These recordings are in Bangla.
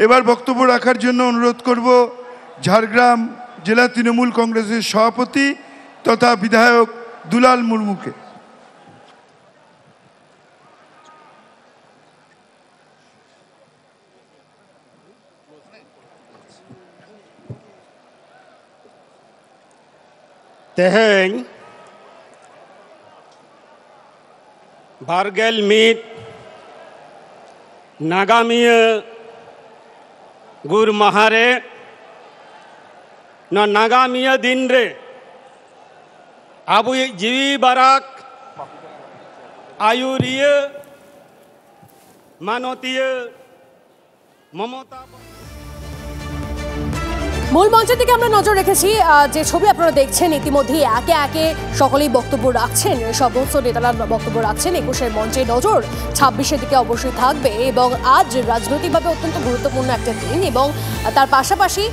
এবার বক্তব্য রাখার জন্য অনুরোধ করব ঝাড়গ্রাম জেলা তৃণমূল কংগ্রেসের সভাপতি তথা বিধায়ক দুলাল মুর্মুকে। तेहें बारगेल मीत नागामिया गुर महारे न नागामिया दिन रे आबु जीवी बाराक आयुरिय मानवतीय ममता মূল মঞ্চের দিকে আমরা নজর রেখেছি। যে ছবি আপনারা দেখছেন ইতিমধ্যেই একে একে সকলেই বক্তব্য রাখছেন, সমস্ত নেতারা বক্তব্য রাখছেন। ২১-এর মঞ্চে নজর ২৬-এর দিকে অবশ্যই থাকবে এবং আজ রাজনৈতিকভাবে অত্যন্ত গুরুত্বপূর্ণ একটা দিন এবং তার পাশাপাশি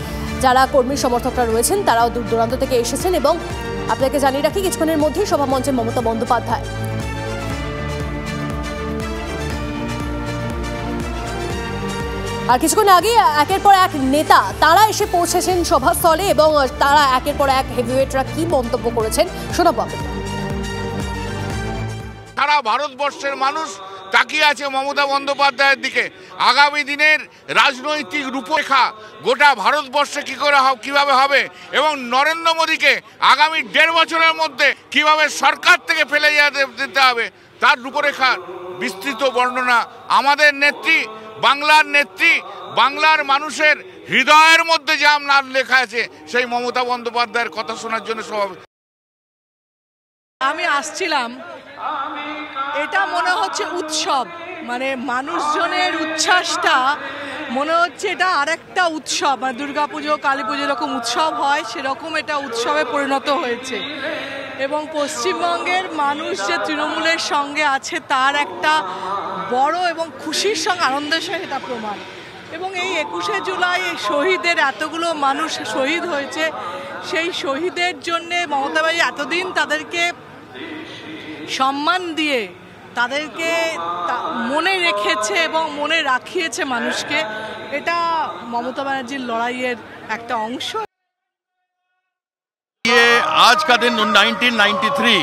যারা কর্মী সমর্থকরা রয়েছেন তারাও দূর দূরান্ত থেকে এসেছেন এবং আপনাকে জানিয়ে রাখি কিছুক্ষণের মধ্যেই সভা মঞ্চে মমতা বন্দ্যোপাধ্যায়। আর কিছুক্ষণ আগে একের পর এক নেতা তারা এসে পৌঁছেছেন সভাস্থলে এবং তারা একের পর এক হেভিওয়েটরা কি মন্তব্য করেছেন শোনাবো আপনাদের। সারা ভারতবর্ষের মানুষ তাকিয়ে আছে মমতা বন্দ্যোপাধ্যায়ের দিকে। আগামী দিনের রাজনৈতিক রূপরেখা গোটা ভারতবর্ষে কিভাবে হবে এবং নরেন্দ্র মোদীকে আগামী ১.৫ বছরের মধ্যে কিভাবে সরকার থেকে ফেলে দিতে হবে তার রূপরেখা বিস্তৃত বর্ণনা আমাদের নেত্রী, বাংলার নেত্রী, বাংলার মানুষের হৃদয়ের মধ্যে যে নাম লেখা আছে সেই মমতা বন্দ্যোপাধ্যায়ের কথা শোনার জন্য আমি আসছিলাম। এটা মনে হচ্ছে উৎসব, মানে মানুষজনের উচ্ছ্বাসটা মনে হচ্ছে এটা আরেকটা উৎসব, মানে দুর্গাপুজো কালী পুজো এরকম উৎসব হয় সেরকম এটা উৎসবে পরিণত হয়েছে এবং পশ্চিমবঙ্গের মানুষ যে তৃণমূলের সঙ্গে আছে তার একটা বড় এবং খুশির সঙ্গে আনন্দের সঙ্গে এটা প্রমাণ। এবং এই ২১শে জুলাই শহীদের এতগুলো মানুষ শহীদ হয়েছে, সেই শহীদের জন্যে মমতা ব্যানার্জি এতদিন তাদেরকে সম্মান দিয়ে তাদেরকে মনে রেখেছে এবং মনে রাখিয়েছে মানুষকে। এটা মমতা ব্যানার্জির লড়াইয়ের একটা অংশ। ये आज का दिन 1993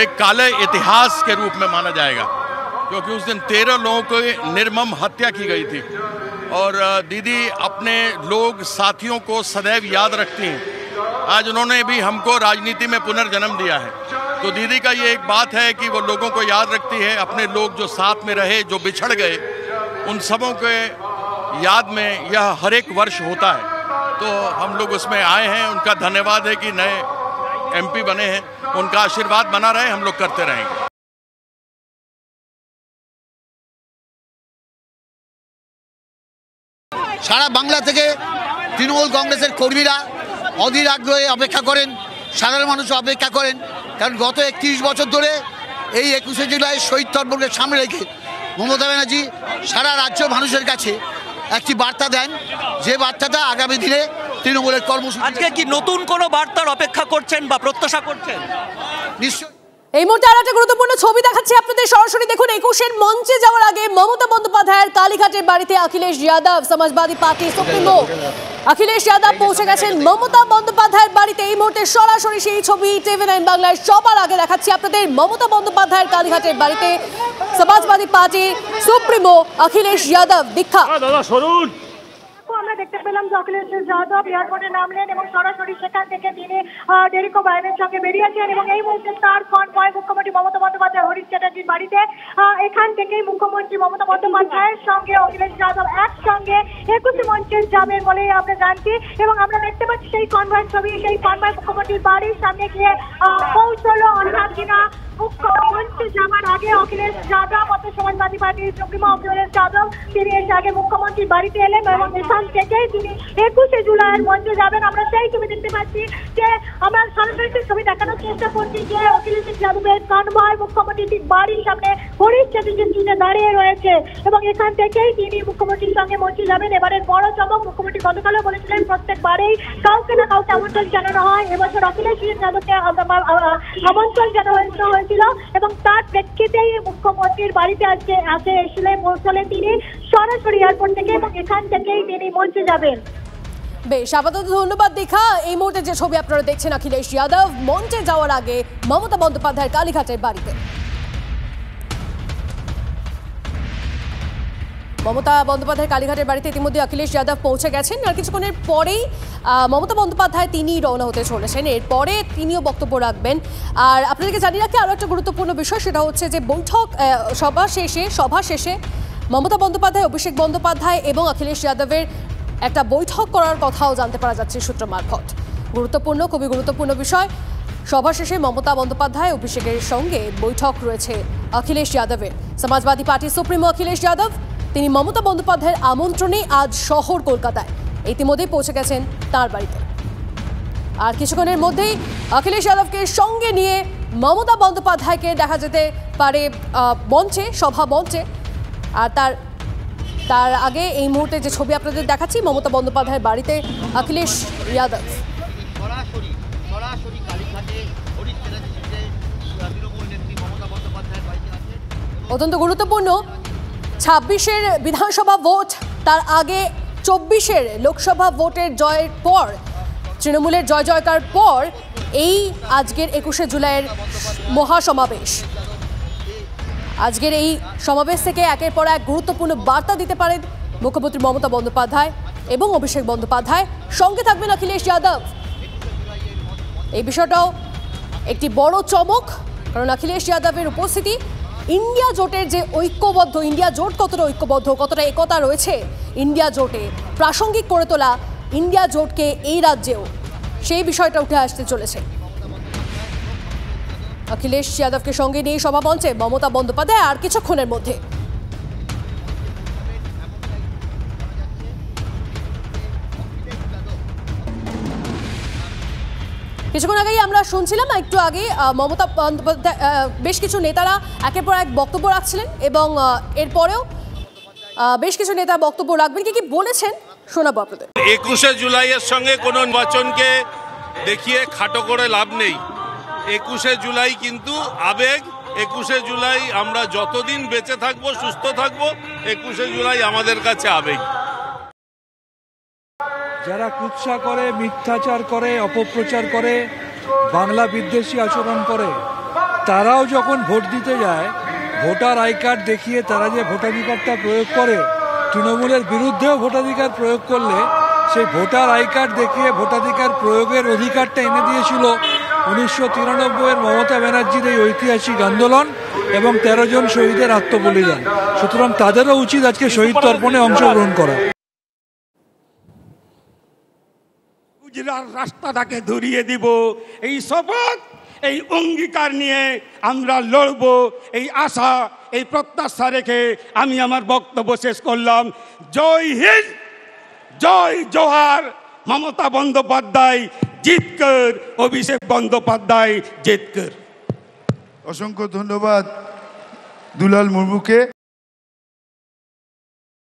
एक काले इतिहास के रूप में माना जाएगा क्योंकि उस दिन 13 लोगों को निर्मम हत्या की गई थी और दीदी अपने लोग साथियों को सदैव याद रखती हैं। आज उन्होंने भी हमको राजनीति में पुनर्जन्म दिया है, तो दीदी का ये एक बात है कि वो लोगों को याद रखती है। अपने लोग जो साथ में रहे, जो बिछड़ गए, उन सबों के याद में यह हर एक वर्ष होता है, तो हम लोग उसमें आए हैं। उनका धन्यवाद है कि नए एमपी बने हैं, उनका आशीर्वाद बना रहे, हम लोग करते रहेंगे। সারা বাংলা থেকে তৃণমূল কংগ্রেসের কর্মীরা অধীর আগ্রহে অপেক্ষা করেন, সাধারণ মানুষ অপেক্ষা করেন, কারণ গত ৩১ বছর ধরে এই ২১শে জুলাই শহীদ তর্পণকে সামনে রেখে মমতা ব্যানার্জি সারা রাজ্য মানুষের কাছে একটি বার্তা দেন, যে বার্তাটা আগামী দিনে তৃণমূলের কর্মসূচি। আজকে কি নতুন কোনো বার্তার অপেক্ষা করছেন বা প্রত্যাশা করছেন? নিশ্চয়। এই মুহূর্তে আর একটা গুরুত্বপূর্ণ ছবি দেখাচ্ছি আপনাদের সরাসরি দেখুন। ২১-এর মঞ্চে যাওয়ার আগে মমতা বন্দ্যোপাধ্যায়ের কালীঘাটের বাড়িতে অখিলেশ যাদব সমাজবাদী পার্টির সুপ্রিমো অখিলেশ যাদব পৌঁছে গেছেন মমতা বন্দ্যোপাধ্যায়ের বাড়িতে। এই মুহূর্তে সরাসরি সেই ছবি TV9 বাংলায় সবার আগে দেখাচ্ছি আপনাদের। মমতা বন্দ্যোপাধ্যায়ের কালীঘাটের বাড়িতে সমাজবাদী পার্টির সুপ্রিমো অখিলেশ যাদব দীক্ষা। আমরা দেখতে পেলাম যে অখিলেশ যাদব এয়ারপোর্টে নামলেন এবং সরাসরি সেখান থেকে তিনি ডেরিকো বায়নের সঙ্গে বেরিয়েছেন এবং এই মুহূর্তে তার কনভয় মুখ্যমন্ত্রী মমতা বন্দ্যোপাধ্যায় হরিশ চ্যাটার্জির বাড়িতে। এখান থেকেই মুখ্যমন্ত্রী মমতা বন্দ্যোপাধ্যায়ের সঙ্গে অখিলেশ যাদব একসঙ্গে ২১শে মঞ্চে যাবেন বলে আমরা জানছি এবং আমরা দেখতে পাচ্ছি সেই কনভয়ের ছবি। সেই কনভয় মুখ্যমন্ত্রীর বাড়ির সামনে গিয়ে পৌঁছলো অর্থাৎ কিনা মুখ্যমন্ত্রী যাওয়ার আগে অখিলেশ যাদব অর্থাৎ সমাজবাদী পার্টির সুপ্রিমো অখিলেশ যাদব তিনি এসে আগে মুখ্যমন্ত্রীর বাড়িতে এলেন এবং এখান থেকেই তিনি ২১শে জুলাইয়ের মঞ্চে যাবেন। আমরা সেই ছবি দেখতে পাচ্ছি যে আমরা সরাসরি ছবি দেখানোর চেষ্টা করছি যে অখিলেশ যাদবের কনভয় মুখ্যমন্ত্রীর ঠিক বাড়ির সামনে হরিশ চ্যাটার্জির চিনে দাঁড়িয়ে রয়েছে এবং এখান থেকেই তিনি মুখ্যমন্ত্রীর সঙ্গে মঞ্চে যাবেন। এবারের বড় চমক, মুখ্যমন্ত্রী গতকালও বলেছিলেন প্রত্যেকবারেই কাউকে না কাউকে আমন্ত্রণ জানানো হয়, এবছর অখিলেশ যাদবকে আমন্ত্রণ জানানো হয়েছিল এবং তার প্রেক্ষিতেই মুখ্যমন্ত্রীর বাড়িতে আজকে এসে পৌঁছলেন তিনি। সরাসরি এয়ারপোর্ট থেকে, এবং এখান থেকেই তিনি মঞ্চে যাবেন। বেশ, আপাতত ধন্যবাদ দীঘা। এই মুহূর্তে যে ছবি আপনারা দেখছেন, অখিলেশ যাদব মঞ্চে যাওয়ার আগে মমতা বন্দ্যোপাধ্যায়ের কালীঘাটের বাড়িতে। মমতা বন্দ্যোপাধ্যায়ের কালীঘাটের বাড়িতে ইতিমধ্যে অখিলেশ যাদব পৌঁছে গেছেন। আর কিছুক্ষণের পরেই মমতা বন্দ্যোপাধ্যায় তিনি রওনা হতে চলেছেন। এরপরে তিনিও বক্তব্য রাখবেন। আর আপনাদেরকে জানিয়ে রাখি আরও একটা গুরুত্বপূর্ণ বিষয়, সেটা হচ্ছে যে বৈঠক সভা শেষে মমতা বন্দ্যোপাধ্যায়, অভিষেক বন্দ্যোপাধ্যায় এবং অখিলেশ যাদবের একটা বৈঠক করার কথাও জানতে পারা যাচ্ছে সূত্র মারফত। গুরুত্বপূর্ণ, খুবই গুরুত্বপূর্ণ বিষয়। সভা শেষে মমতা বন্দ্যোপাধ্যায়, অভিষেকের সঙ্গে বৈঠক রয়েছে অখিলেশ যাদবের। সমাজবাদী পার্টির সুপ্রিমো অখিলেশ যাদব তিনি মমতা বন্দ্যোপাধ্যায়ের আমন্ত্রণে আজ শহর কলকাতায় ইতিমধ্যেই পৌঁছে গেছেন তার বাড়িতে। আর কিছুক্ষণের মধ্যেই অখিলেশ যাদবকে সঙ্গে নিয়ে মমতা বন্দ্যোপাধ্যায়কে দেখা যেতে পারে মঞ্চে, সভা মঞ্চে। আর তার আগে এই মুহূর্তে যে ছবি আপনাদের দেখাচ্ছি, মমতা বন্দ্যোপাধ্যায়ের বাড়িতে অখিলেশ যাদব। অত্যন্ত গুরুত্বপূর্ণ, 26-এর বিধানসভা ভোট, তার আগে 24-এর লোকসভা ভোটের জয়ের পর, তৃণমূলের জয় জয়কার পর এই আজকের 21শে জুলাইয়ের মহাসমাবেশ। আজকের এই সমাবেশ থেকে একের পর এক গুরুত্বপূর্ণ বার্তা দিতে পারেন মুখ্যমন্ত্রী মমতা বন্দ্যোপাধ্যায় এবং অভিষেক বন্দ্যোপাধ্যায়। সঙ্গে থাকবেন অখিলেশ যাদব। এই বিষয়টাও একটি বড় চমক, কারণ অখিলেশ যাদবের উপস্থিতি ইন্ডিয়া জোটের যে ঐক্যবদ্ধ, ইন্ডিয়া জোট কতটা ঐক্যবদ্ধ, কতটা একতা রয়েছে ইন্ডিয়া জোটে, প্রাসঙ্গিক করে তোলা ইন্ডিয়া জোটকে এই রাজ্যেও, সেই বিষয়টা উঠে আসতে চলেছে। অখিলেশ যাদবকে সঙ্গে নিয়ে সভা মঞ্চে মমতা বন্দ্যোপাধ্যায় আর কিছুক্ষণের মধ্যে। কিছুক্ষণ আগেই আমরা শুনছিলাম, একটু আগে মমতা বন্দ্যোপাধ্যায়, বেশ কিছু নেতারা একের পর এক বক্তব্য রাখছিলেন এবং এরপরেও বেশ কিছু নেতা বক্তব্য রাখবেন। কি বলেছেন শোনাবো আপনাদের। 21শে জুলাইয়ের সঙ্গে কোনো নির্বাচনকে দেখিয়ে খাটো করে লাভ নেই। 21শে জুলাই কিন্তু আবেগ। 21শে জুলাই আমরা যতদিন বেঁচে থাকবো, সুস্থ থাকবো, 21শে জুলাই আমাদের কাছে আবেগ। যারা কুৎসা করে, মিথ্যাচার করে, অপপ্রচার করে, বাংলা বিদ্বেষী আচরণ করে, তারাও যখন ভোট দিতে যায়, ভোটার আই কার্ড দেখিয়ে তারা যে ভোটাধিকারটা প্রয়োগ করে, তৃণমূলের বিরুদ্ধেও ভোটাধিকার প্রয়োগ করলে সেই ভোটার আই কার্ড দেখিয়ে ভোটাধিকার প্রয়োগের অধিকারটা এনে দিয়েছিল 1993-এর মমতা ব্যানার্জির এই ঐতিহাসিক আন্দোলন এবং 13 জন শহীদের আত্মবলিদান। সুতরাং তাদেরও উচিত আজকে শহীদ তর্পণে অংশগ্রহণ করা। রাস্তাটাকে ধরিয়ে দিব, এই শপথ, এই অঙ্গীকার নিয়ে আমরা লড়ব, এই আশা, এই প্রত্যাশা রেখে আমি আমার বক্তব্য শেষ করলাম। জয় হিন্দ, জয় জোহার। মমতা বন্দ্যোপাধ্যায় জিতকর, অভিষেক বন্দ্যোপাধ্যায় জিতকর। অসংখ্য ধন্যবাদ দুলাল মুর্মুকে।